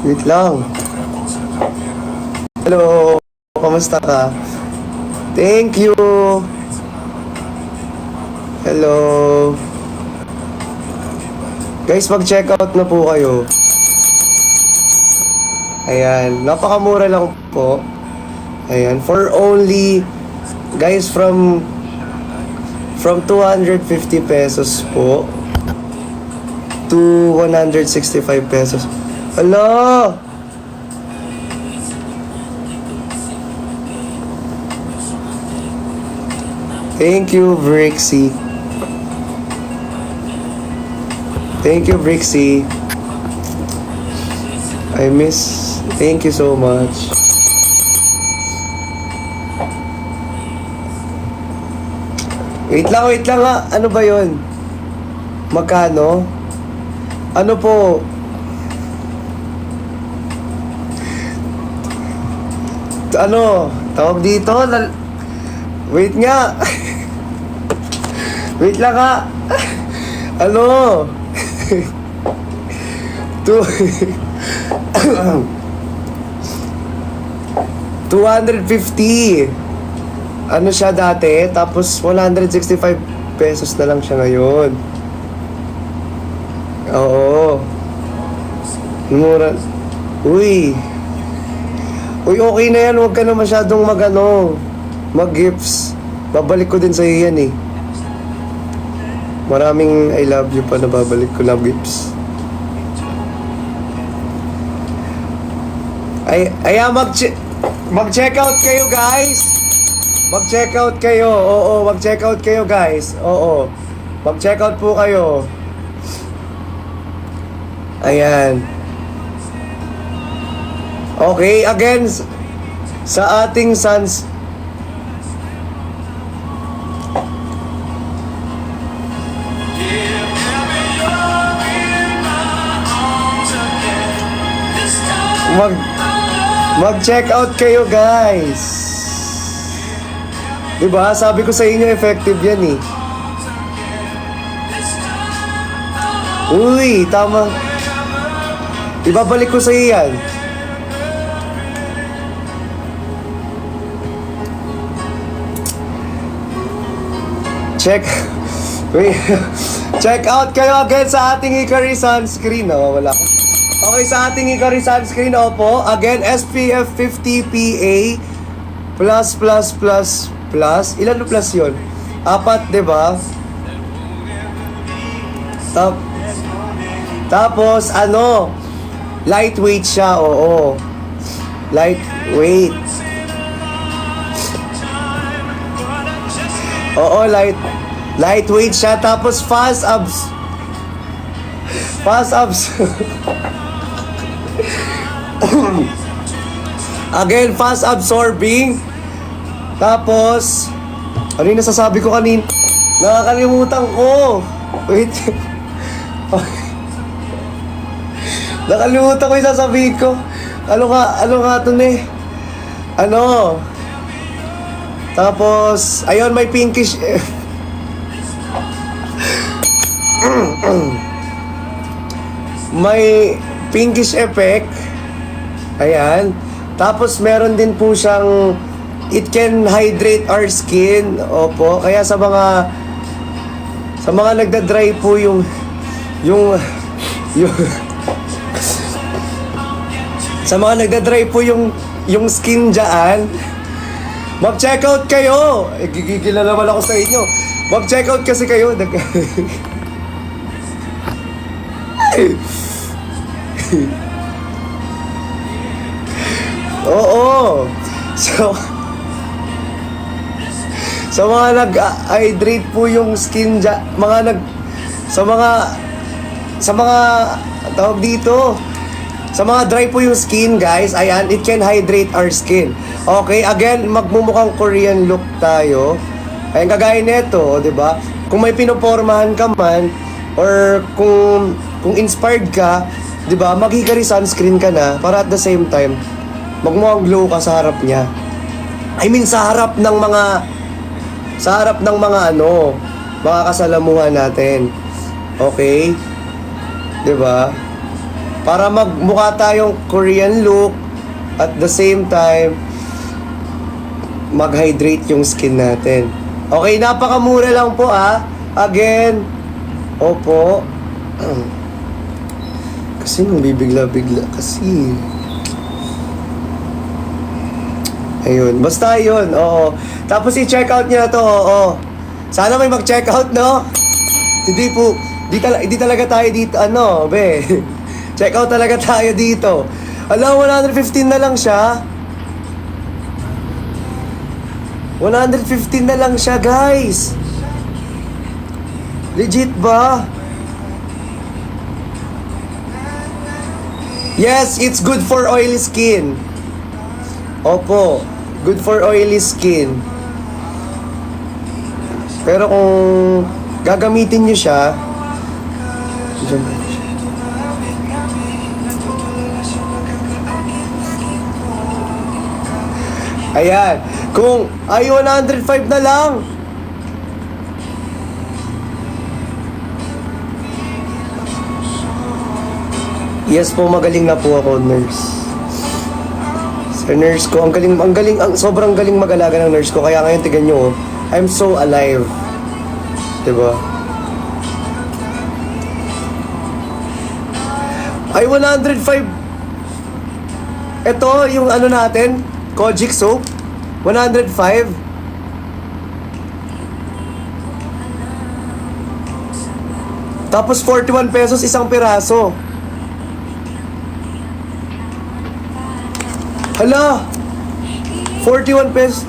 Wait lang. Hello, kamusta ka? Thank you. Hello. Guys, mag-check out na po kayo. Ayan, napakamura lang po. Ayan, for only, guys, from 250 pesos po to 165 pesos. Hello! Thank you, Brixie. Thank you, Brixie. I miss... Thank you so much. Wait lang nga. Ano ba yun? Magkano? Ano po? Ano? Tawag dito? Wait nga. Wait lang nga. Ano? Two... 250. Ano siya dati? Tapos 165 pesos na lang siya ngayon. Oo. Mura. Uy. Uy, okay na yan. Huwag ka na masyadong mag-gifts. Babalik ko din sa'yo yan eh. Maraming I love you pa na babalik ko na gifts. Mag-check out kayo, guys. Mag-check out kayo. Oo, mag-check out kayo, guys. Oo. Mag-check out po kayo. Ayan. Okay, again, sa ating sons. Mag-check out kayo, guys. Diba? Sabi ko sa inyo, effective yan eh. Uy, tama. Ibabalik ko sa iyo yan. Check. Wait. Check out kayo again sa ating Hikari sunscreen. Wala ko. Okay, sa ating Hikari sunscreen, opo. Again, SPF 50 PA plus. Ilan na plus yun? 4, diba? Tapos, lightweight siya, oo. Lightweight. Oo, lightweight siya. Tapos, fast abs. Again, fast absorbing. Tapos, ano yung nasasabi ko kanina? Nakakalimutan ko. Wait. Nakalimutan ko yung sasabihin ko. Ano nga ito eh? Tapos, ayun, may pinkish. May pinkish effect. Ayan. Tapos, meron din po siyang it can hydrate our skin. Opo. Kaya sa mga nagda-dry po yung sa mga nagda-dry po yung skin dyan, mag-check out kayo. Gigigil na naman ako sa inyo. Mag-check out kasi kayo. Oo. Sa mga nag-hydrate po yung skin dyan, sa mga tawag dito, sa mga dry po yung skin, guys, ayan, it can hydrate our skin. Okay, again, magmumukhang Korean look tayo. Ayan, kagaya nito, di ba? Kung may pinopormahan ka man, or kung inspired ka, di ba, mag-Hikari sunscreen ka na, para at the same time, magmukhang glow ka sa harap niya. I mean, sa harap ng mga mga kasalamuhan natin. Okay? 'Di ba? Para magmukha tayong Korean look at the same time mag-hydrate yung skin natin. Okay, napakamura lang po Again. Opo. Kasi nung bibigla-bigla kasi. Ayun, basta yun, oo. Tapos i-check out niya to, oo. Sana may mag-check out, no? Hindi po, di talaga tayo dito, check out talaga tayo dito. Alam, 115 na lang siya. 115 na lang siya, guys. Legit ba? Yes, it's good for oily skin. Opo, good for oily skin. Pero kung gagamitin nyo siya, ayan, kung ay 105 na lang. Yes po, magaling na po ako, nurse. Sa nurse ko, sobrang galing mag-alaga ng nurse ko. Kaya ngayon, tignan nyo, I'm so alive. Diba? Ay, 105. Ito, yung natin, Kojic soap. 105. Tapos 41 pesos isang piraso. Hala! 41 pesos.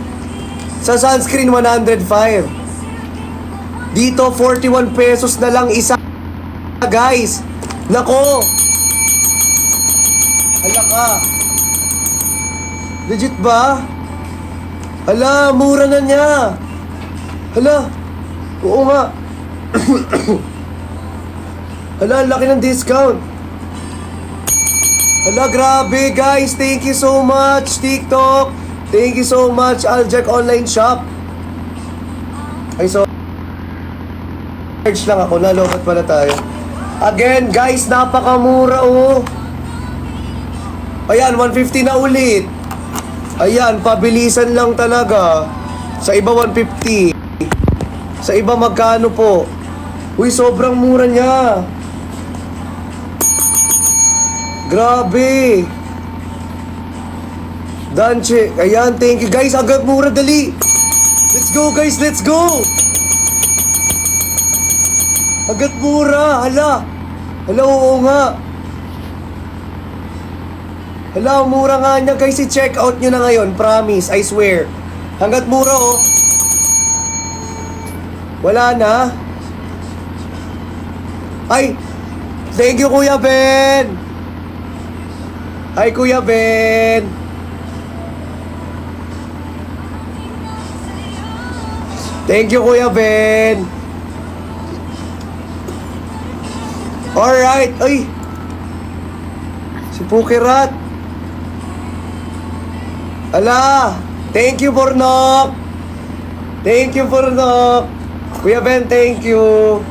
Sa sunscreen, 105. Dito, 41 pesos na lang isa. Guys! Nako! Hala ka! Legit ba? Hala, mura na niya! Hala! Oo nga! Hala, laki ng discount! Hala, grabe guys! Thank you so much, TikTok! Thank you so much, Aljak Online Shop! Ay, so... search lang ako, nalobat pala tayo. Again, guys, napakamura Ayan, 150 na ulit. Ayan, pabilisan lang talaga. Sa iba, 150. Sa iba, magkano po? Uy, sobrang mura niya. Grabe. Danche. Ayan, thank you guys. Agad mura, dali. Let's go guys, let's go. Agad mura. Hala. Hala, oo nga. Hala, mura nga niya guys. I-check out nyo na ngayon. Promise, I swear. Hanggat mura Wala na. Ay, thank you Kuya Ben. Hi Kuya Ben. Thank you Kuya Ben. Alright. Ay, si Pukirat. Ala, thank you Bornok. Thank you Bornok. Kuya Ben, thank you.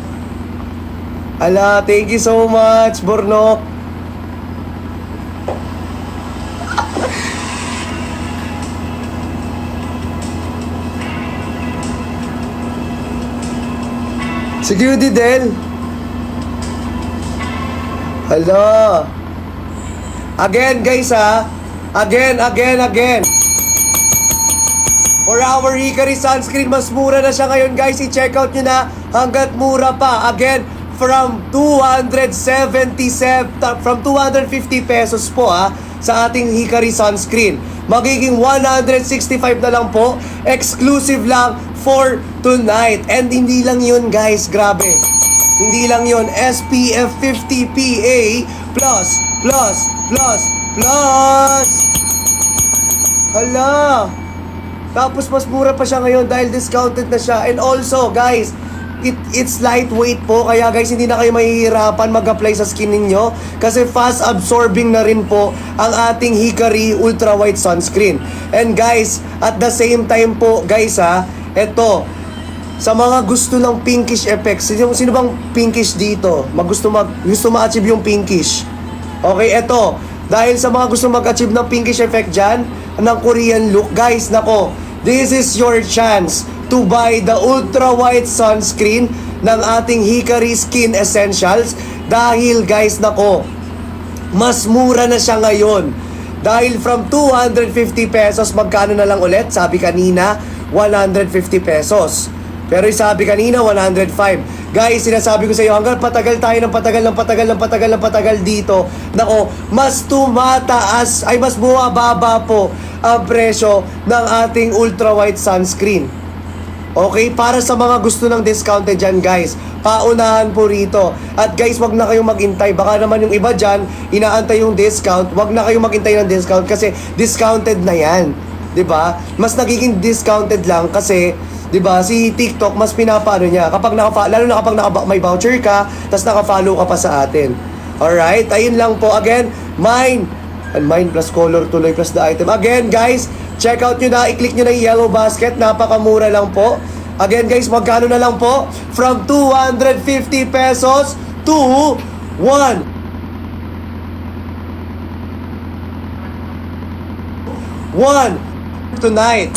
Ala, thank you so much Bornok. Sige, Udidel. Hala. Again, guys, Again. For our Hikari sunscreen, mas mura na siya ngayon, guys. I-check out nyo na hanggat mura pa. Again, from 250 pesos po, sa ating Hikari sunscreen. Magiging 165 na lang po. Exclusive lang for tonight. And hindi lang yun, guys. Grabe. Hindi lang yun. SPF 50 PA++++. Hala. Tapos mas mura pa siya ngayon dahil discounted na siya. And also, guys, it's lightweight po. Kaya guys, hindi na kayo mahihirapan mag-apply sa skin ninyo. Kasi fast absorbing na rin po ang ating Hikari Ultra White Sunscreen. And guys, at the same time po, guys eto, sa mga gusto ng pinkish effects, sino bang pinkish dito? Gusto ma-achieve yung pinkish? Okay, eto. Dahil sa mga gusto mag-achieve ng pinkish effect dyan, ng Korean look, guys, nako, this is your chance to buy the ultra white sunscreen ng ating Hikari Skin Essentials. Dahil, guys, nako, mas mura na siya ngayon. Dahil from 250 pesos, magkano na lang ulit? Sabi kanina, 150 pesos. Pero sabi kanina, 105. Guys, sinasabi ko sa iyo, hanggang patagal tayo ng patagal dito, nako, mas tumataas, ay mas bumababa po ang presyo ng ating ultra white sunscreen. Okay, para sa mga gusto ng discounted dyan, guys, paunahan po rito. At guys, wag na kayong maghintay. Baka naman yung iba dyan, inaantay yung discount. Wag na kayong maghintay ng discount kasi discounted na yan. 'Di ba? Mas nagiging discounted lang kasi 'di ba, si TikTok mas pinapano niya kapag lalo na kapag may voucher ka, tapos naka-follow ka pa sa atin. Alright, ayun lang po. Again, mine plus color tuloy plus the item. Again, guys, check out nyo na, i-click nyo na yung yellow basket. Napakamura lang po. Again, guys, magkano na lang po? From 250 pesos to 1 tonight.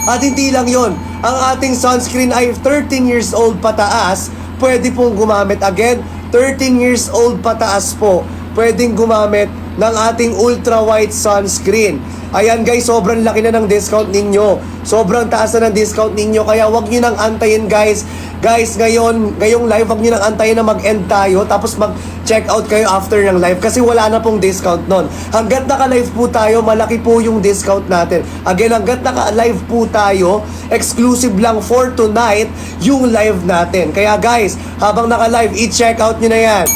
At hindi lang yon, ang ating sunscreen ay 13 years old pataas, pwede pong gumamit. Again, 13 years old pataas po, pwedeng gumamit ng ating ultra white sunscreen. Ayan guys, sobrang laki na ng discount ninyo. Sobrang taas na ng discount ninyo. Kaya wag nyo nang antayin guys. Guys, ngayong live, wag nyo nang antayin na mag-end tayo. Tapos mag-check out kayo after ng live. Kasi wala na pong discount nun. Hanggat naka-live po tayo, malaki po yung discount natin. Again, hanggat naka-live po tayo, exclusive lang for tonight yung live natin. Kaya guys, habang naka-live, i-check out nyo na yan.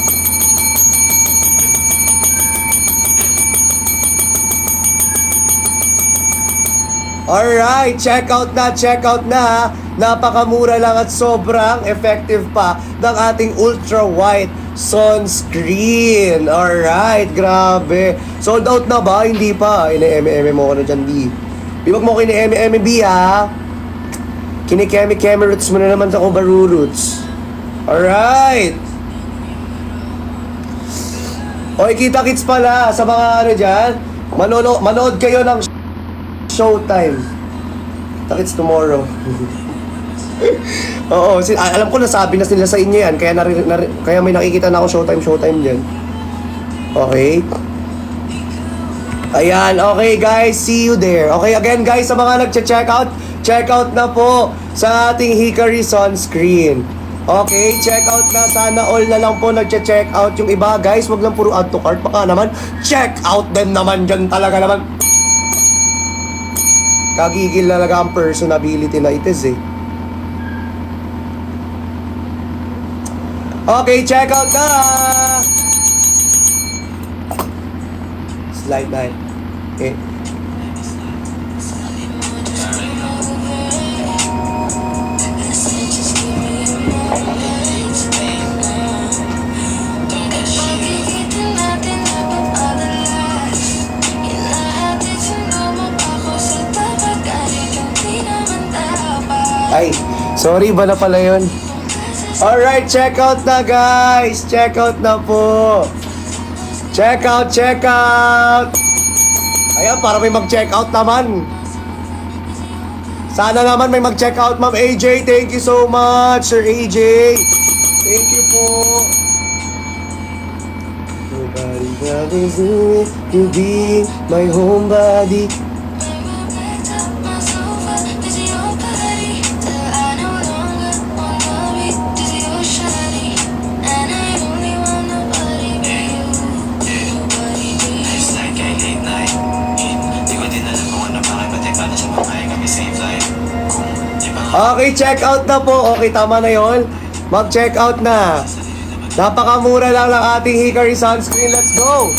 Alright, check out na. Napakamura lang at sobrang effective pa ng ating ultra white sunscreen. Alright, grabe. Sold out na ba? Hindi pa. Ine-eme mo ko na dyan, B. Wag mo ko ine-eme, B, ha? Kini-kemi roots mo na naman sa Kobaru roots. Alright. Okay, kita-kits pala sa mga ano dyan. Manood kayo ng Showtime. Takits tomorrow. Oo, alam ko nasabi na sila sa inyo yan. Kaya may nakikita na ako Showtime dyan. Okay. Ayan, okay guys, see you there. Okay, again guys, sa mga nagche-check out, check out na po sa ating Hikari sunscreen. Okay, check out na. Sana all na lang po nagche-check out. Yung iba guys, wag lang puro add to cart. Baka naman, check out din naman dyan talaga naman. Kagigil talaga ang personability na itis eh. Okay, check out na! Slide na. Okay. Ay, sorry ba na pala yun? Alright, check out na guys. Check out na po. Check out. Ayan, para may mag-check out naman. Sana naman may mag-check out, Ma'am AJ. Thank you so much, Sir AJ. Thank you po. Nobody promised me to be my homebody. Okay, check out na po. Okay, tama na yon. Mag-check out na. Napakamura lang ng ating Hikari sunscreen. Let's go.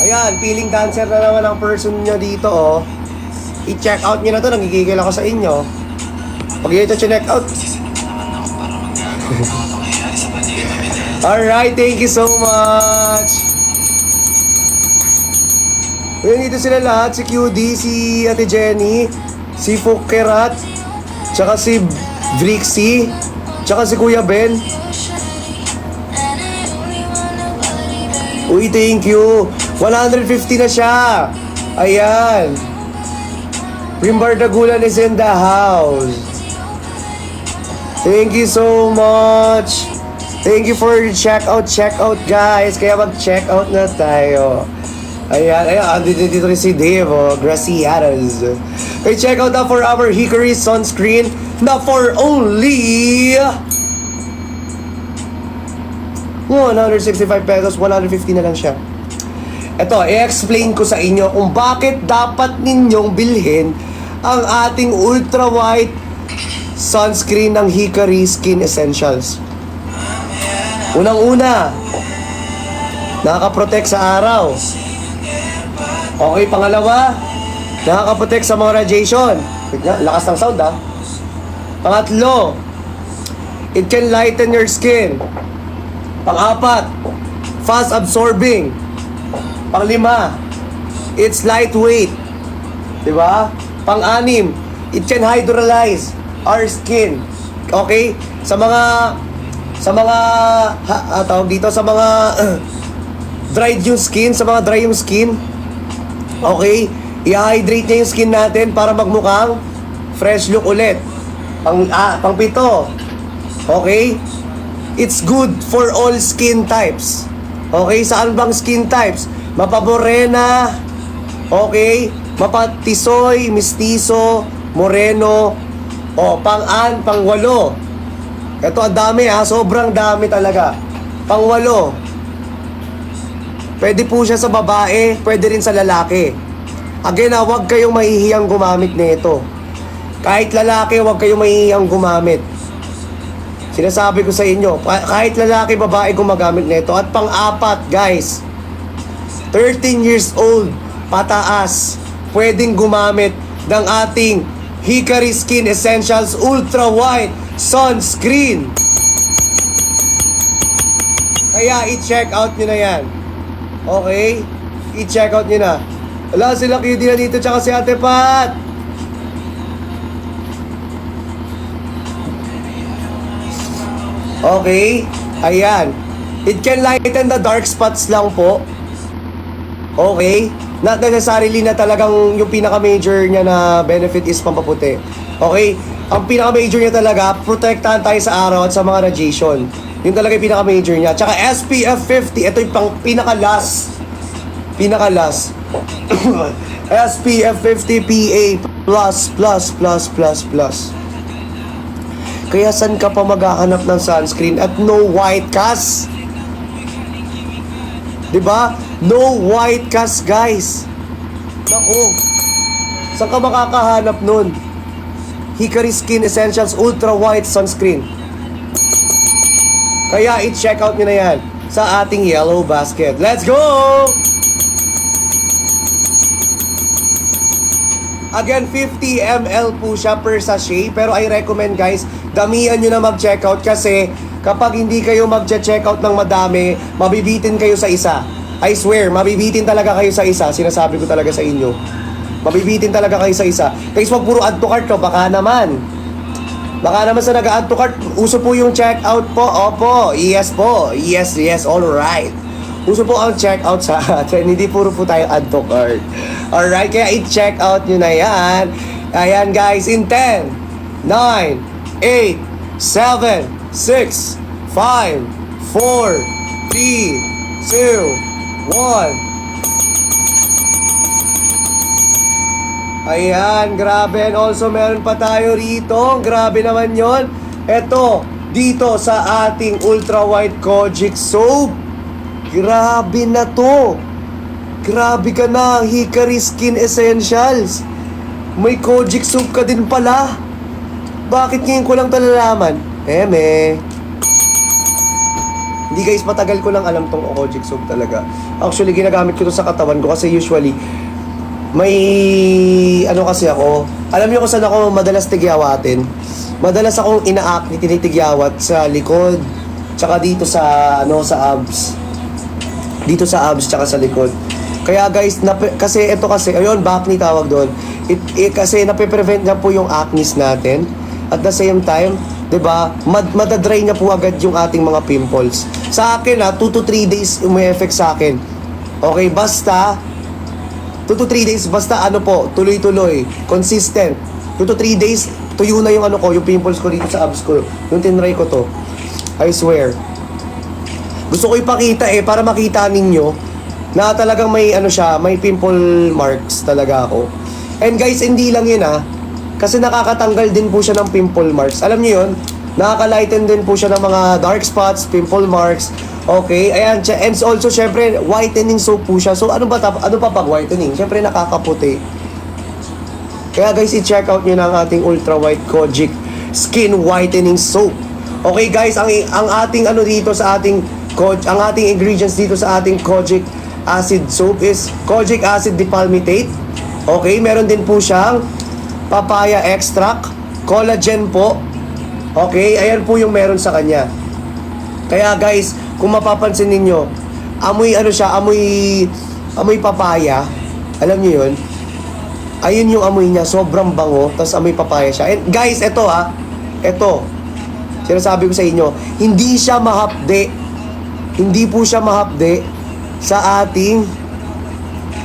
Ayan, feeling dancer na naman ang person nyo dito, oh. I-check out nyo na to. Nangigigil ako sa inyo. Pag yun ito check out. Alright, thank you so much. Ayan, dito sila lahat. Si QD, si Ate Jenny, si Fukerat, tsaka si Vrixie, Tsaka si Kuya Ben. Uy, thank you. 150 na siya. Ayan. Rimbar Dagulan is in the house. Thank you so much. Thank you for your check out guys. Kaya mag-check out na tayo. Ayan, dito rin si Dave, Graciadas. Okay, check out na for our Hickory sunscreen na for only 165 pesos, 150 na lang siya. Ito, i-explain ko sa inyo kung bakit dapat ninyong bilhin ang ating ultra white sunscreen ng Hickory Skin Essentials. Unang-una, nakaka-protect sa araw. Okay, pangalawa, nakaka-protect sa mga radiation. Lakas ng sound, ha? Pangatlo, it can lighten your skin. Pang-apat, fast absorbing. Pang-lima, it's lightweight. Diba? Pang-anim, it can hydrolyze our skin. Okay? Sa mga tawag dito, sa mga dried yung skin, sa mga dry yung skin. Okay? I-hydrate niya yung skin natin para magmukhang fresh look ulit. Pang-pito. Okay? It's good for all skin types. Okay? Saan bang skin types? Mapamorena. Okay? Mapatisoy, mistiso, moreno. Pang-walo. Ito ang dami ha. Sobrang dami talaga. Pang-walo. Pwede po siya sa babae, pwede rin sa lalaki. Again huwag kayong mahihiyang gumamit nito. Kahit lalaki, huwag kayong mahihiyang gumamit. Sinasabi ko sa inyo, kahit lalaki, babae gumagamit nito. At pang-apat, guys, 13 years old, pataas, pwedeng gumamit ng ating Hickory Skin Essentials Ultra White Sunscreen. Kaya i-check out nyo na yan. Okay? I-check out nyo na. Wala sila cutie na dito, tsaka si Ate Pat. Okay? Ayan. It can lighten the dark spots lang po. Okay? Not necessarily na talagang yung pinaka-major niya na benefit is pampaputi. Okay? Ang pinaka-major niya talaga, protektahan tayo sa araw at sa mga radiation. Yun talaga yung pinaka-major niya. Tsaka SPF 50, ito yung pinaka-last. SPF 50 PA+++++. Kaya saan ka pa maghahanap ng sunscreen at no white cast? Diba? No white cast, guys. Naku. Saan ka makakahanap nun? Hickory Skin Essentials Ultra White Sunscreen. Kaya i-check out nyo na yan sa ating yellow basket. Let's go! Again, 50 ml po siya per sachet. Pero I recommend, guys, damihan nyo na mag-check out kasi kapag hindi kayo mag-check out ng madami, mabibitin kayo sa isa. I swear, mabibitin talaga kayo sa isa. Sinasabi ko talaga sa inyo. Mabibitin talaga kayo sa isa. Guys, wag puro add to cart to. Baka naman sa nag-add to cart, uso po yung check out po. Opo, yes po. Yes, alright. Uso po ang check out sa atin. Hindi puro po tayo add to cart. Alright, kaya i-check out nyo na yan. Ayan guys, in 10, 9, 8, 7, 6, 5, 4, 3, 2, 1. Ayan, grabe. And also, meron pa tayo rito. Grabe naman yon. Ito, dito sa ating Ultra White Kojic Soap. Grabe na to. Grabe ka na, Hickory Skin Essentials. May Kojic Soap ka din pala. Bakit ngayon ko lang talalaman? Hindi guys, matagal ko lang alam tong Kojic Soap talaga. Actually, ginagamit ko to sa katawan ko kasi usually may kasi ako. Alam niyo kung saan ako madalas tigyawatin? Madalas akong tinitigyawat sa likod, tsaka dito sa sa abs. Dito sa abs tsaka sa likod. Kaya guys, kasi ayun, acne tawag doon. Kasi nape-prevent niya po yung acne natin. At the same time, 'Diba? Madadry niya po agad yung ating mga pimples. Sa akin 2 to 3 days may effect sa akin. Okay, basta 2 to 3 days, basta ano po, tuloy-tuloy, consistent. 2 to 3 days, tuyo na yung ano ko, yung pimples ko dito sa abs ko. Yung tinry ko to. I swear. Gusto ko ipakita para makita ninyo na talagang may ano siya, may pimple marks talaga ako. And guys, hindi lang yun kasi nakakatanggal din po siya ng pimple marks. Alam niyo yun? Nakaka-lighten din po siya ng mga dark spots, pimple marks. Okay, ayan. And also, syempre, whitening soap po siya. So, ano pa pag whitening? Syempre, nakakaputi. Kaya guys, i-check out nyo na ang ating Ultra White Kojic Skin Whitening Soap. Okay guys, ang ating ano dito sa ating ang ating ingredients dito sa ating Kojic Acid Soap is Kojic Acid Dipalmitate. Okay, meron din po siyang papaya extract, collagen po. Okay, ayan po yung meron sa kanya. Kaya guys, kung mapapansin ninyo, amoy ano siya, amoy papaya. Alam niyo yun? Ayun yung amoy niya, sobrang bango, tapos amoy papaya siya. And guys, ito ito, sinasabi ko sa inyo, hindi siya mahapde. Hindi po siya mahapde sa ating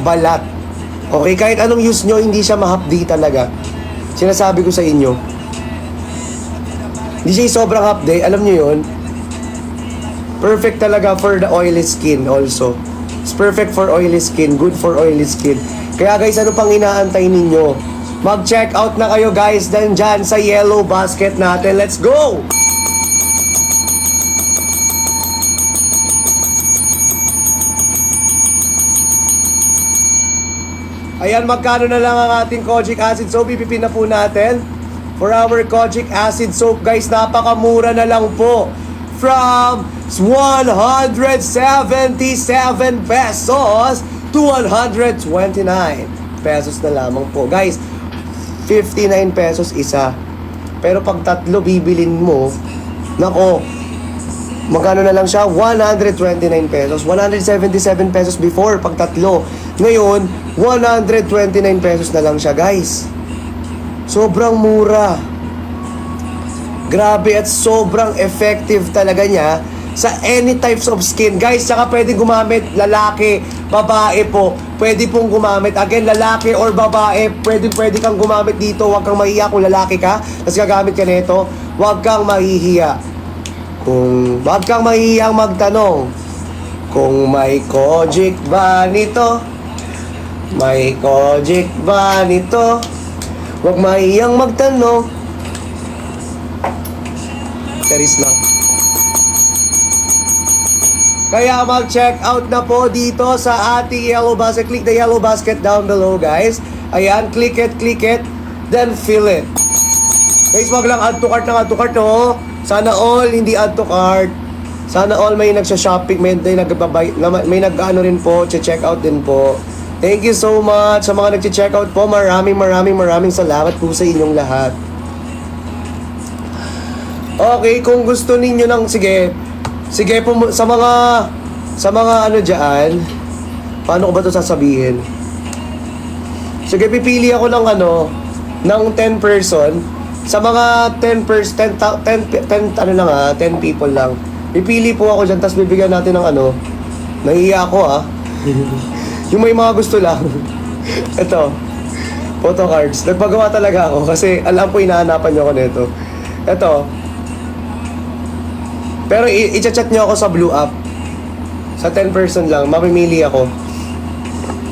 balat. Okay, kahit anong use nyo, hindi siya mahapdi talaga. Sinasabi ko sa inyo. Hindi siya sobrang hapde, alam nyo yun. Perfect talaga for the oily skin also. It's perfect for oily skin, good for oily skin. Kaya guys, ano pang inaantay ninyo? Mag-check out na kayo guys dyan sa yellow basket natin. Let's go! Ayan, magkano na lang ang ating Kojic Acid Soap? Ipipin na po natin. For our Kojic Acid Soap, guys, napakamura na lang po. From 177 pesos to 129 pesos na lamang po. Guys, 59 pesos isa. Pero pag tatlo bibilin mo, nako, magkano na lang siya? 129 pesos. 177 pesos before pag tatlo. Ngayon, 129 pesos na lang siya, guys. Sobrang mura. Grabe at sobrang effective talaga niya sa any types of skin. Guys, saka pwede gumamit lalaki, babae po. Pwede pong gumamit. Again, lalaki or babae, pwede kang gumamit dito. Huwag kang mahihiya kung lalaki ka, tapos gagamit ka nito. Huwag kang mahihiya. Huwag kang mahihiyang magtanong. Kung may Kojic ba nito? May Kojic ba nito? Huwag mahihiyang magtanong. Charis lang. Kaya mag-check out na po dito sa ating yellow basket. Click the yellow basket down below, guys. Ayan, click it, then fill it. Guys, wag lang add to cart ng add to cart, oh. Sana all hindi add to cart. Sana all may nagsha-shopping, may nag-ano rin po, check out din po. Thank you so much sa mga nag-check out po. Maraming salamat po sa inyong lahat. Okay, kung gusto ninyo ng sige po sa mga ano diyan. Paano ko ba 'to sasabihin? Sige, pipili ako ng ng 10 person. Sa mga 10 people lang. Pipili po ako diyan, tapos bibigyan natin ng nahihiya ako yung may mga gusto lang. Ito, photo cards. Nagpagawa talaga ako kasi alam ko hinahanapan nyo ako nito. Ito. Pero i-chat nyo ako sa Blue App. Sa 10 person lang, mamimili ako.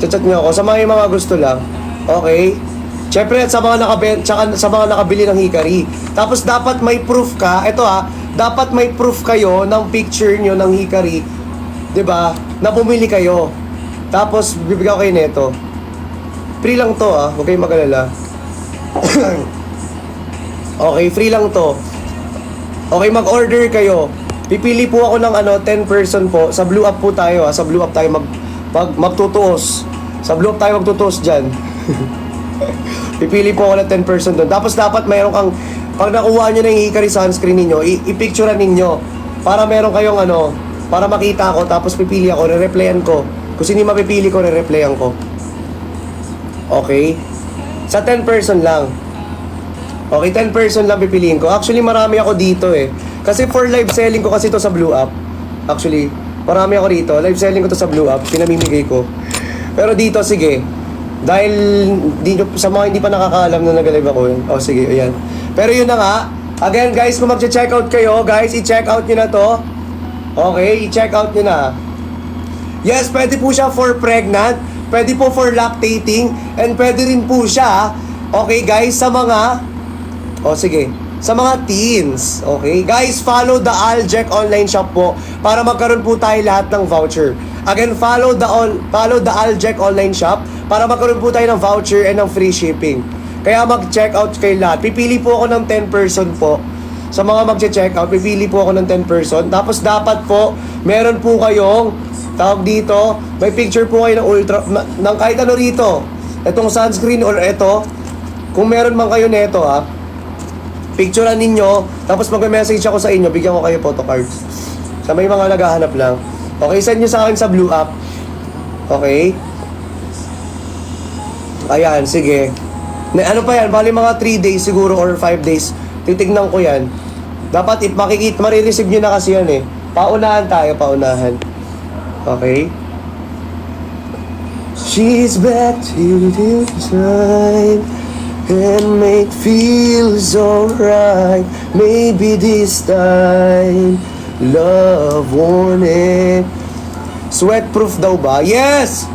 Chat nyo ako sa mga gusto lang. Okay? Siyempre, sa mga nakabili ng Hikari. Tapos dapat may proof ka. Ito dapat may proof kayo ng picture nyo ng Hikari. 'Di ba? Na bumili kayo. Tapos bibigyan ko kayo nito. Free lang to huwag kayong mag-alala. Okay, free lang to. Okay, mag-order kayo. Pipili po ako ng 10 person po. Sa Blue App po tayo Sa Blue App tayo magtutuos. Sa Blue App tayo magtutuos dyan. Pipili po ako ng 10 person doon. Tapos dapat mayroon kang, pag nakuha nyo na yung Hikari sunscreen ninyo, i-picturean ninyo. Para meron kayong para makita ko. Tapos pipili ako, re-replyan ko. Kung sino mapipili ko, re-replyan ko. Okay? Sa 10 person lang. Okay, 10 person lang pipiliin ko. Actually, marami ako dito eh. Kasi for live selling ko kasi to sa Blue App. Actually, marami ako dito. Live selling ko to sa Blue App. Pinamimigay ko. Pero dito, sige. Dahil sa mga hindi pa nakakaalam na nag-live ako yun. Oh, sige, ayan. Pero yun na nga. Again, guys, kung mag-check out kayo, guys, i-check out nyo na to. Okay, i-check out nyo na. Yes, pwede po siya for pregnant. Pwede po for lactating. And pwede rin po siya, okay, guys, sa mga... O sige, sa mga teens, okay? Guys, follow the Aljec online shop po para magkaroon po tayo lahat ng voucher. Again, follow the Aljec online shop para magkaroon po tayo ng voucher and ng free shipping. Kaya mag-check out kayo lahat. Pipili po ako ng 10 person po. Sa mga mag-check out, pipili po ako ng 10 person. Tapos dapat po, meron po kayong, tawag dito, may picture po kayo ng ultra, ng kahit ano rito. Itong sunscreen or ito, kung meron man kayo neto ha, picturean ninyo, tapos mag-message ako sa inyo, bigyan ko kayo photocards. Sa may mga naghahanap lang. Okay, send nyo sa akin sa Blue App. Okay? Ayan, sige. Ano pa yan? Bali mga 3 days siguro or 5 days. Titignan ko yan. Dapat makikita, marireceive nyo na kasi yan eh. Paunahan tayo, paunahan. Okay? She's back to the time and make feels alright. Maybe this time love won it. Sweatproof daw ba? Yes!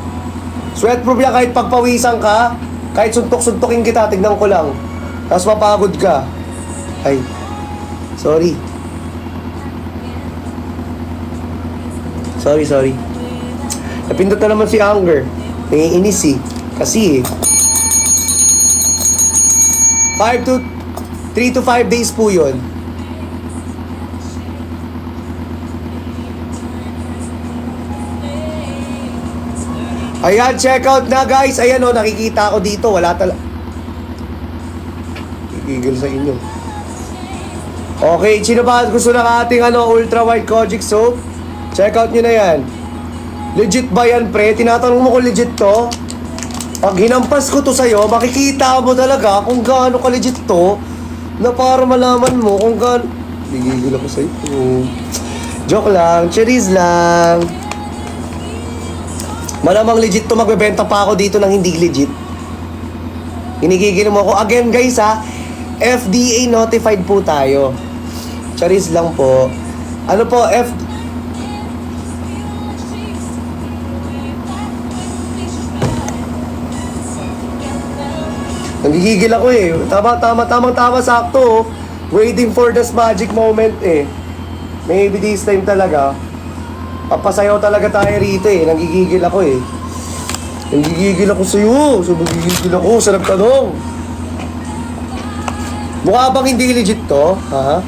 Sweatproof yan kahit pagpawisan ka. Kahit suntok-suntokin kita, tignan ko lang. Tapos mapagod ka. Ay, sorry. Sorry. Napindot na naman si Anger. Naiinis eh. Kasi 3 to 5 days po yun. Ayan, check out na guys. Ayan o, nakikita ako dito. Wala talaga. Gigil sa inyo. Okay, sino ba gusto ng ating ultra white kojic soap? Check out nyo na yan. Legit ba yan, pre? Tinatanong mo kung legit to? Pag hinampas ko to sa'yo, makikita mo talaga kung gaano ka-legit to na para malaman mo kung gaano... Gigigil ako sa'yo. Joke lang. Cheers lang. Malamang legit to, magbebenta pa ako dito ng hindi legit. Hinigigil mo ako. Again guys ha, FDA notified po tayo. Cheers lang po. Ano po, Nagigigil ako eh. Tamang-tama, sakto oh. Waiting for this magic moment eh. Maybe this time talaga. Papasayaw talaga tayo rito eh. Nagigigil ako eh. Nagigigil ako sa'yo. Nagigigil ako sa nagtanong. Mukha bang hindi legit to? Ha?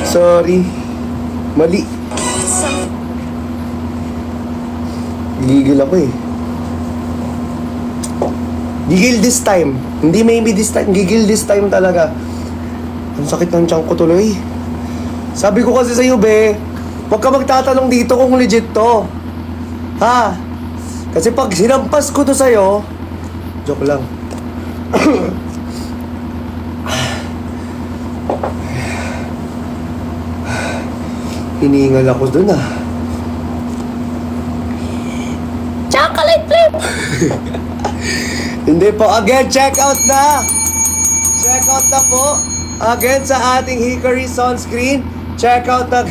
Sorry. Mali. Gigil ako eh. Gigil this time. Hindi maybe this time. Gigil this time talaga. Ang sakit ng tiyan ko tuloy. Sabi ko kasi sa'yo, be, huwag ka magtatanong dito kung legit to. Ha? Kasi pag sinampas ko to sa'yo, joke lang. Hinihingal ako dun ah. Chocolate flip! Hindi po. Again, check out na! Check out na po. Again sa ating Hickory sunscreen. Check out na...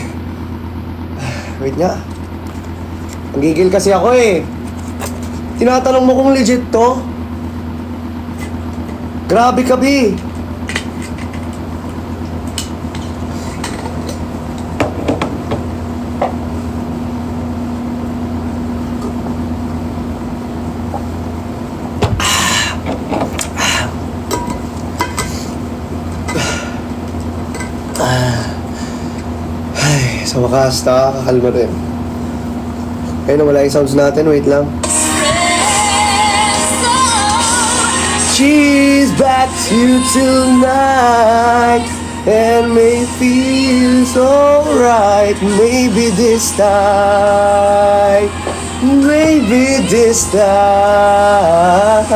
Wait nga. Ang gigil kasi ako eh. Tinatanong mo kung legit to? Grabe ka, B. wakas, nakakalma rin. Ayun, wala yung sounds natin. Wait lang. She's back to tonight and may feel so right. Maybe this time, maybe this time.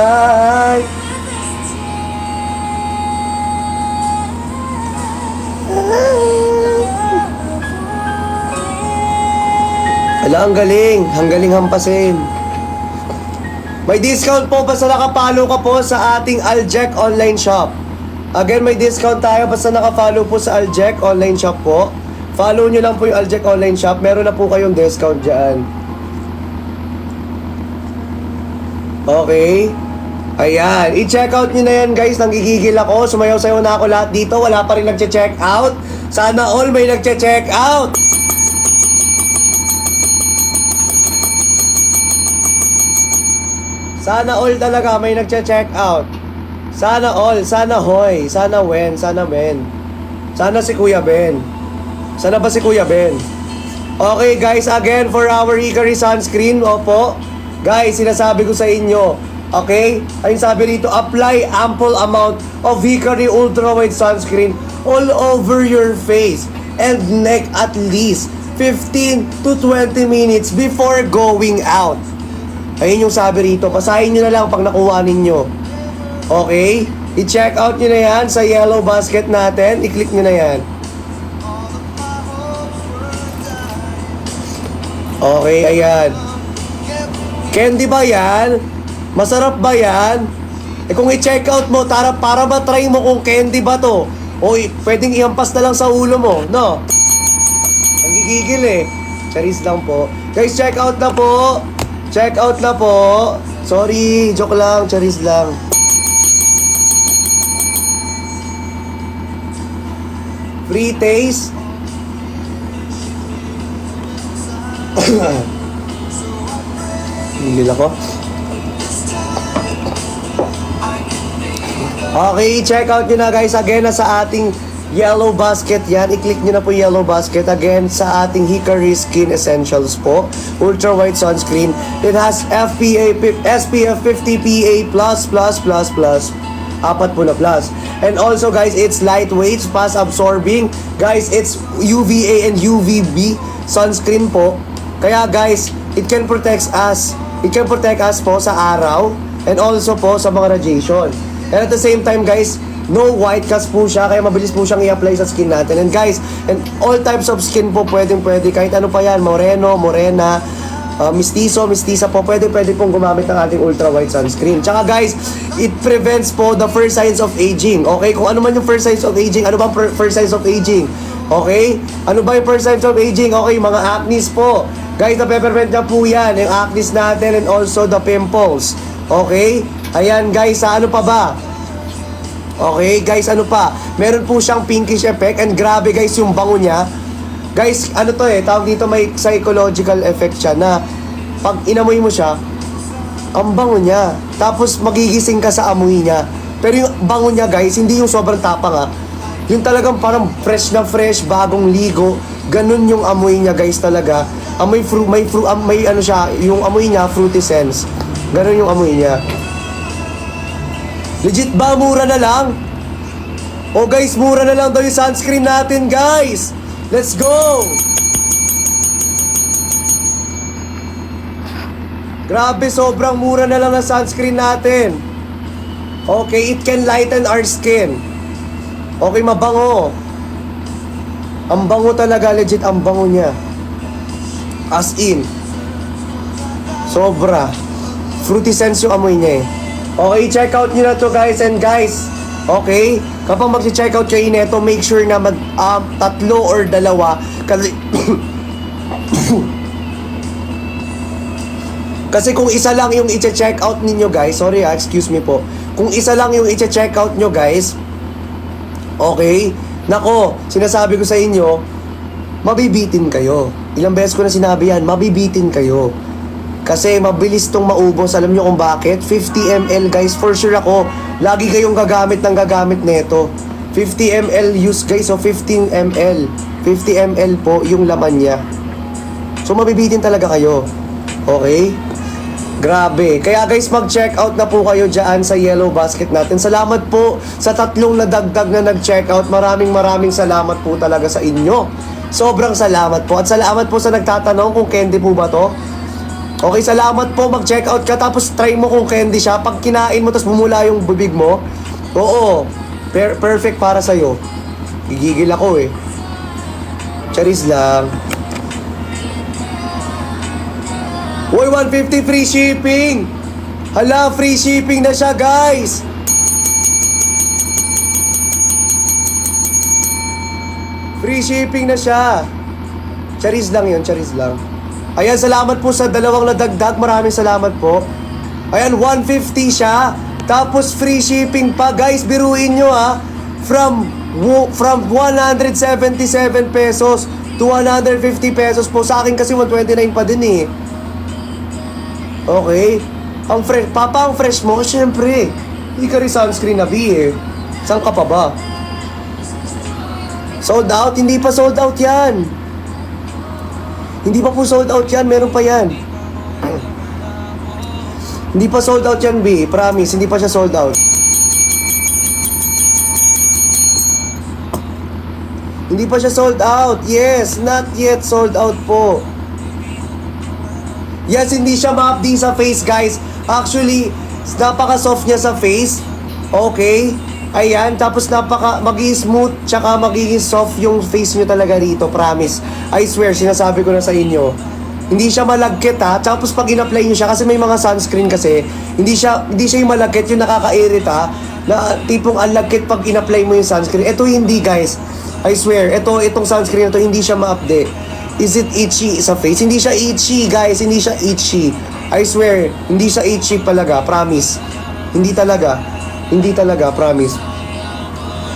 Ala, ang galing hampasin. May discount po basta nakapalo ka po sa ating Aljek online shop. Again, may discount tayo basta nakapalo po sa Aljek online shop po. Follow nyo lang po yung Aljek online shop. Meron na po kayong discount dyan. Okay. Ayan. I-check out nyo na yan, guys. Nanggigigil ako. Sumayaw-sayaw na ako lahat dito. Wala pa rin nagche-check out. Sana all may nagche-check out. Sana all talaga may nagche-check out. Sana all, sana hoy, sana when, sana men. Sana si Kuya Ben. Sana ba si Kuya Ben? Okay guys, again for our Hickory sunscreen, opo. Guys, sinasabi ko sa inyo, okay? Ayun sabi rito, apply ample amount of Hickory Ultra White Sunscreen all over your face and neck at least 15 to 20 minutes before going out. Ayun yung sabi rito. Pasahin nyo na lang pag nakuha ninyo. Okay? I-check out nyo na yan sa yellow basket natin. I-click nyo na yan. Okay, ayan. Candy ba yan? Masarap ba yan? Eh kung i-check out mo, para ba try mo kung candy ba to? O pwedeng ihampas na lang sa ulo mo, no? Ang gigigil eh. Charis lang po. Guys, check out na po. Check out na po. Sorry, joke lang, charis lang. Free taste. Hingil ako. Okay, check out nyo na guys. Again, sa ating yellow basket yan. I-click nyo na po yellow basket. Again, sa ating Hickory Skin Essentials po. Ultra White Sunscreen. It has SPF 50 PA++++. Apat po na plus. And also guys, it's lightweight, fast absorbing. Guys, it's UVA and UVB sunscreen po. Kaya guys, it can protect us. It can protect us po sa araw and also po sa mga radiation. And at the same time guys, no white cast po siya, kaya mabilis po siyang i-apply sa skin natin. And guys, and all types of skin po pwede, kahit ano pa yan, moreno, morena, mistiso, mistisa po, pwede pong gumamit ng ating ultra white sunscreen. Tsaka guys, it prevents po the first signs of aging. Okay, kung ano man yung first signs of aging, ano ba first signs of aging? Okay, ano ba yung first signs of aging? Okay, mga acne po. Guys, nape-prevent na po yan, yung acne natin and also the pimples. Okay, ayan guys, ano pa ba? Okay, guys, ano pa? Meron po siyang pinkish effect and grabe guys yung bango niya. Guys, ano to tawag dito, may psychological effect siya na pag inamoy mo siya, ang bango niya. Tapos magigising ka sa amoy niya. Pero yung bango niya guys, hindi yung sobrang tapang yung talagang parang fresh na fresh, bagong ligo. Ganun yung amoy niya guys talaga. Amoy may ano siya, yung amoy niya, fruity sense. Ganun yung amoy niya. Legit ba? Mura na lang? Oh guys, mura na lang daw yung sunscreen natin guys. Let's go! Grabe, sobrang mura na lang ang sunscreen natin. Okay, it can lighten our skin. Okay, mabango. Ang bango talaga, legit ang bango niya. As in. Sobra. Fruity sense yung amoy niya Okay, check out nyo na to guys. And guys, okay, kapag mag-check out kayo nito, make sure na tatlo or dalawa kasi kasi kung isa lang yung i-check out ninyo guys, sorry excuse me po, kung isa lang yung i-check out nyo guys, okay, nako, sinasabi ko sa inyo, mabibitin kayo. Ilang beses ko na sinabi yan, mabibitin kayo. Kasi mabilis tong maubos. Alam nyo kung bakit? 50 ml guys, for sure ako. Lagi kayong gagamit nito. 50 ml use guys, so 15 ml. 50 ml po yung laman niya. So mabibitin talaga kayo. Okay? Grabe. Kaya guys, mag-check out na po kayo dyan sa Yellow Basket natin. Salamat po sa 3 nadagdag na nag-check out. Maraming salamat po talaga sa inyo. Sobrang salamat po. At salamat po sa nagtatanong kung candy po ba to. Okay, salamat po. Mag-check out ka tapos try mo kung candy siya. Pag kinain mo tapos bumula yung bibig mo, oo, perfect para sa'yo. Gigigil ako eh. Charis lang. Uy, 150 free shipping! Hala, free shipping na siya, guys! Free shipping na siya. Charis lang yun, charis lang. Ayan, salamat po sa 2 nadagdag. Maraming salamat po. Ayan, 150 siya. Tapos free shipping pa. Guys, biruin nyo ha. From 177 pesos to 150 pesos po. Sa akin kasi 129 pa din eh. Okay. Ang fresh, papa, ang fresh mo, syempre. Hindi ka rin sunscreen na B eh. Saan ka pa ba? Sold out? Hindi pa sold out yan. Hindi pa po sold out yan. Meron pa yan. Hindi pa sold out yan, B. Promise, hindi pa siya sold out. Hindi pa siya sold out. Yes, not yet sold out po. Yes, hindi siya ma-update sa face, guys. Actually, napaka-soft niya sa face. Okay? Ayan, tapos magiging smooth, tsaka magiging soft yung face nyo talaga rito, promise. I swear, sinasabi ko na sa inyo. Hindi siya malagkit ha, tapos pag in-apply nyo siya, kasi may mga sunscreen kasi, hindi siya yung malagkit, yung nakaka-irita, na tipong ang lagkit pag in-apply mo yung sunscreen. Ito hindi, guys. I swear, itong sunscreen na to, hindi siya ma-update. Is it itchy sa face? Hindi siya itchy, guys. Hindi siya itchy. I swear, hindi siya itchy talaga. Promise. Hindi talaga. Hindi talaga. Promise.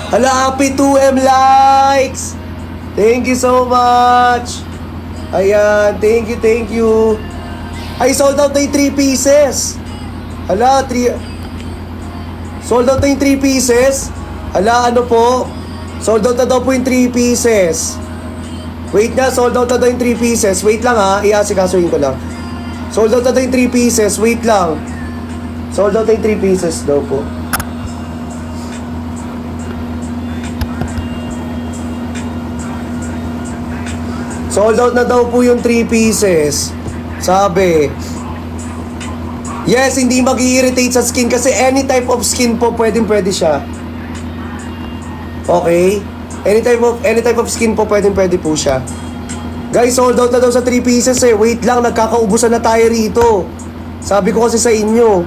Hala, happy 2M likes! Thank you so much! Ayan, thank you. Ay, sold out na yung 3 pieces. Hala, sold out na yung 3 pieces. Hala, ano po? Sold out na daw po yung 3 pieces. Wait na, sold out na daw yung 3 pieces. Wait lang ha, i-asikasuhin ko lang. Sold out na daw yung 3 pieces. Wait lang. Sold out na yung 3 pieces daw po. Sold out na daw po yung 3 pieces. Sabi. Yes, hindi mag-i-irritate sa skin kasi any type of skin po pwede siya. Okay? Any type of skin po pwede po siya. Guys, sold out na daw sa 3 pieces eh. Wait lang, nagkakaubusan na tayo rito. Sabi ko kasi sa inyo,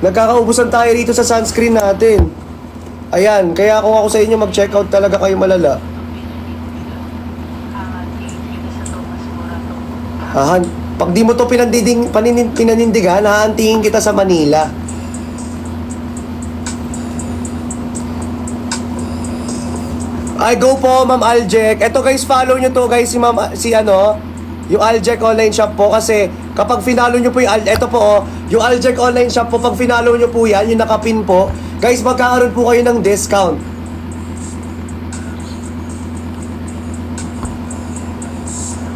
nagkakaubusan tayo rito sa sunscreen natin. Ayan, kaya kung ako sa inyo mag-check out talaga kayo malala. Pag di mo to pinanindigan, hahantingin kita sa Manila. Ay, go po, Ma'am Aljek. Eto guys, follow nyo to guys, yung Aljek Online Shop po. Kasi kapag finalo nyo po eto po yung Aljek Online Shop po, pag finalo nyo po yan, yung nakapin po, guys, magkakaroon po kayo ng discount.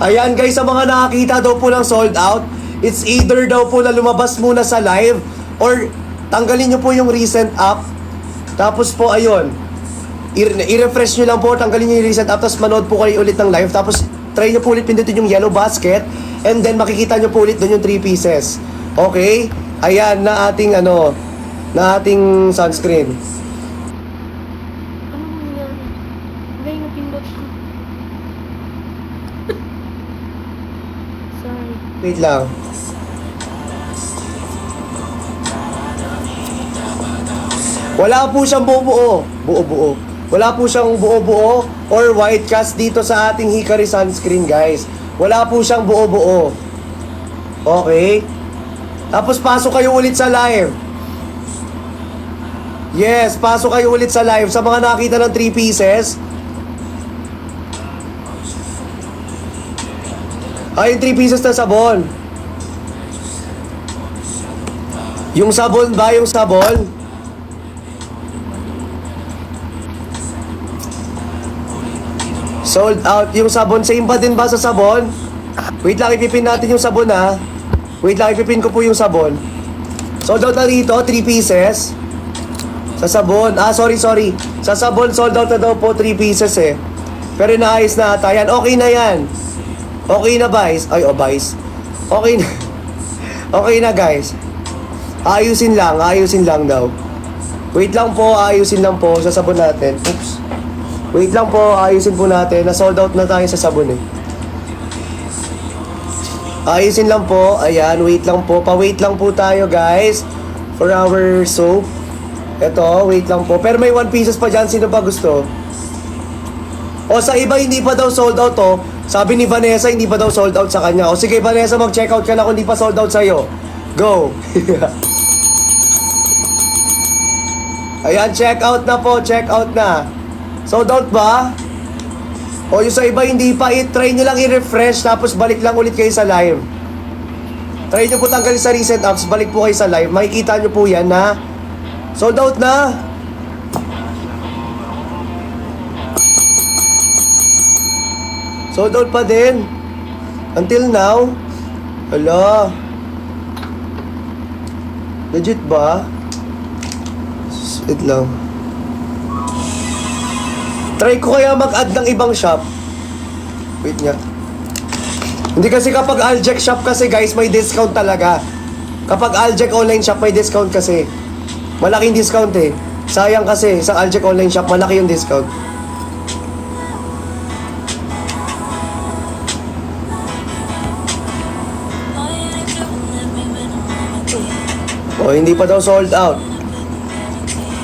Ayan guys, sa mga nakakita daw po ng sold out, it's either daw po na lumabas muna sa live or tanggalin nyo po yung recent app. Tapos po, ayun, i-refresh nyo lang po, tanggalin nyo yung recent app, tapos manood po kayo ulit ng live, tapos try nyo po ulit pindutin yung Yellow Basket, and then makikita nyo po ulit doon yung 3 pieces. Okay? Ayan, na ating sunscreen. Ano nangyari? Gaya na pindot ko. Sorry. Wait lang. Wala po siyang buo-buo. Buo-buo. Wala po siyang buo-buo or white cast dito sa ating Hikari sunscreen, guys. Wala po siyang buo-buo. Okay? Tapos pasok kayo ulit sa live. Yes, pasok kayo ulit sa live. Sa mga nakita ng 3 pieces. Ay, yung 3 pieces na sabon. Yung sabon ba? Yung sabon? Sold out. Yung sabon, same pa din ba sa sabon? Wait lang, ipipin natin yung sabon ha. Wait lang, ipipin ko po yung sabon. Sold out na rito, 3 pieces. Sa sabon, sorry. Sa sabon, sold out na daw po 3 pieces eh. Pero naayos na ata yan. Okay na yan. Okay na, guys. Vice. Okay na. Okay na, guys. Ayusin lang daw. Wait lang po, ayusin lang po sa sabon natin. Oops. Wait lang po, ayusin po natin. Na-sold out na tayo sa sabon eh. Ayusin lang po. Ayan, wait lang po. Pa-wait lang po tayo, guys. For our soap. Ito, wait lang po. Pero may 1 pieces pa dyan. Sino ba gusto? O sa iba, hindi pa daw sold out oh. Sabi ni Vanessa, hindi pa daw sold out sa kanya. O sige, Vanessa, mag-check out ka na kung hindi pa sold out sa'yo. Go! Ayan, check out na po. Check out na. Sold out ba? O yung sa iba hindi pa, try nyo lang i-refresh tapos balik lang ulit kayo sa live. Try nyo po tanggalin sa recent apps, balik po kayo sa live. Makikita nyo po yan na sold out na. Sold out pa din. Until now. Hala. Legit ba? Wait lang. Try ko kaya mag-add ng ibang shop. Wait nga. Hindi kasi kapag Aljek shop kasi guys, may discount talaga. Kapag Aljek online shop, may discount kasi. Malaking discount eh. Sayang kasi, sa Aljek online shop, malaki yung discount. O, hindi pa daw sold out.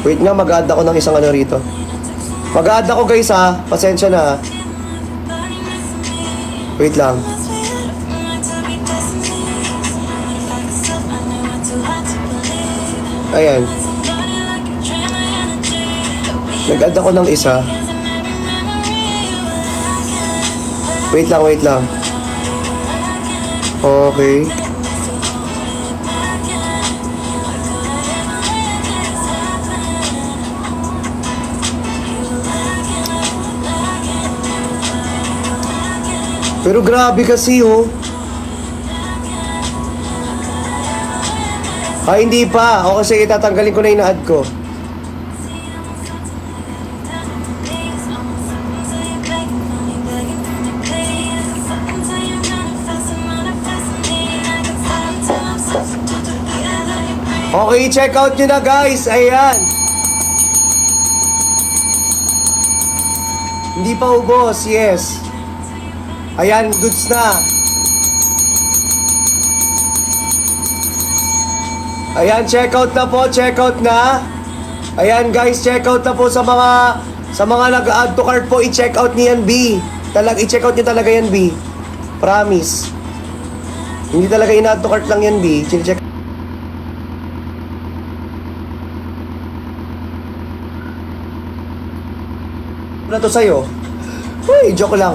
Wait nga, mag-add ako ng isang ano rito. Mag-add ako guys ha. Pasensya na ha. Wait lang. Ayan. Nag-add ako ng isa. Wait lang. Okay. Pero grabe kasi oh. Hindi pa. O kasi itatanggalin ko na yung na-add ko. Okay, check out nyo na guys. Ayan. Hindi pa ubos. Yes. Ayan, goods na. Ayan, check out na po, check out na. Ayan guys, check out na po sa mga nag-add to cart po, i-check out niyan B. I-check out niyo talaga yan B. Promise. Hindi talaga ina-add to cart lang yan B. Check. Ano to sa'yo? Uy, joke lang.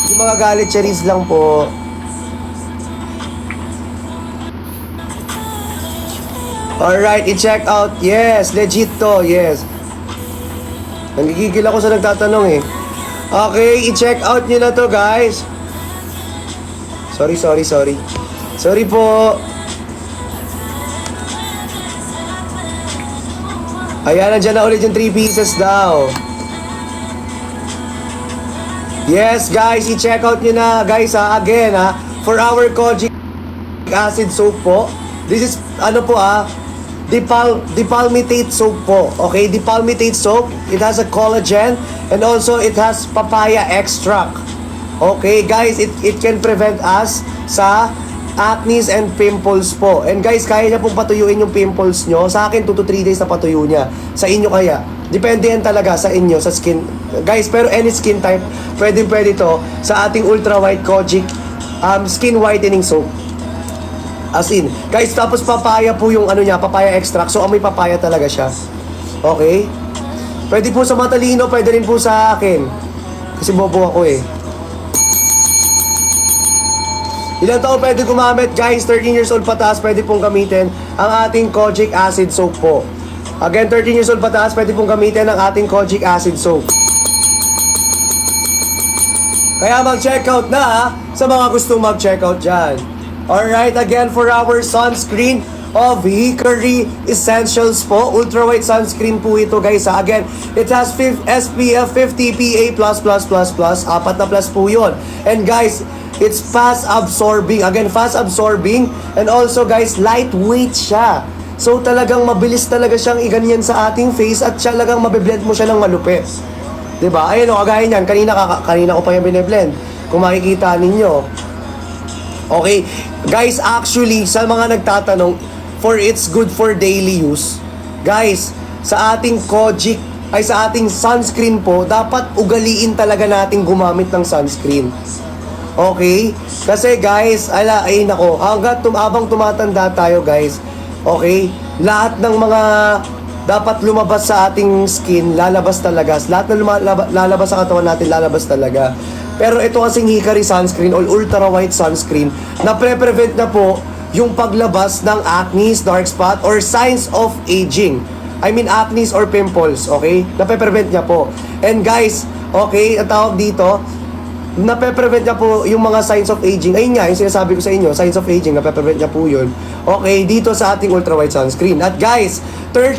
Yung mga galit, cherries lang po. Alright, i-check out. Yes, legit to. Yes. Nagigigil ako sa nagtatanong eh. Okay, i-check out nyo na to guys. Sorry. Sorry po. Ayan, nandiyan na ulit yung 3 pieces daw. Yes, guys, i-check out nyo na, guys, ha, again, ha, for our kojic acid soap po. This is, depalmitate soap po. Okay, depalmitate soap. It has a collagen and also it has papaya extract. Okay, guys, it can prevent us sa acne and pimples po. And guys, kaya niya pong patuyuin yung pimples nyo. Sa akin, 2 to 3 days na patuyo niya. Sa inyo kaya. Depende yan talaga sa inyo, sa skin. Guys, pero any skin type, pwede to sa ating Ultra White Kojic skin whitening soap. As in, guys, tapos papaya po yung papaya extract. So, amoy papaya talaga siya. Okay? Pwede po sa matalino, pwede rin po sa akin. Kasi bobo ako eh. Ilang taon pwede gumamit, guys? 13 years old pataas, pwede pong gamitin ang ating Kojic acid soap po. Again, 13 years old pataas, pwede pong gamitin ang ating Kojic acid soap. Kaya mag-checkout na ha, sa mga gustong mag-checkout dyan. Alright, again for our sunscreen of Hickory Essentials po. Ultra-white sunscreen po ito guys ha. Again, it has SPF 50 PA++++. 4 na plus po yun. And guys, it's fast absorbing. Again, fast absorbing. And also guys, lightweight siya. So talagang mabilis talaga siyang iganyan sa ating face at talagang mabiblend mo siya ng malupit. Diba? Ayun o, kagaya niyan. Kanina ko pa yung biniblend. Kung makikita ninyo. Okay. Guys, actually, sa mga nagtatanong, for it's good for daily use. Guys, sa ating Kojic, ay sa ating sunscreen po, dapat ugaliin talaga natin gumamit ng sunscreen. Okay? Kasi guys, ay nako, habang tumatanda tayo guys, okay? Lahat ng mga dapat lumabas sa ating skin, lalabas talaga. Lahat na lalabas sa katawan natin, lalabas talaga. Pero ito kasing Hickory sunscreen or ultra white sunscreen na pre-prevent na po yung paglabas ng acne, dark spot, or signs of aging. I mean acne or pimples, okay? Nape-prevent niya po. And guys, okay, ang tawag dito, nape-prevent niya po yung mga signs of aging. Ayun nga, yung sinasabi ko sa inyo, signs of aging, nape-prevent niya po yun. Okay, dito sa ating ultra white sunscreen. At guys, third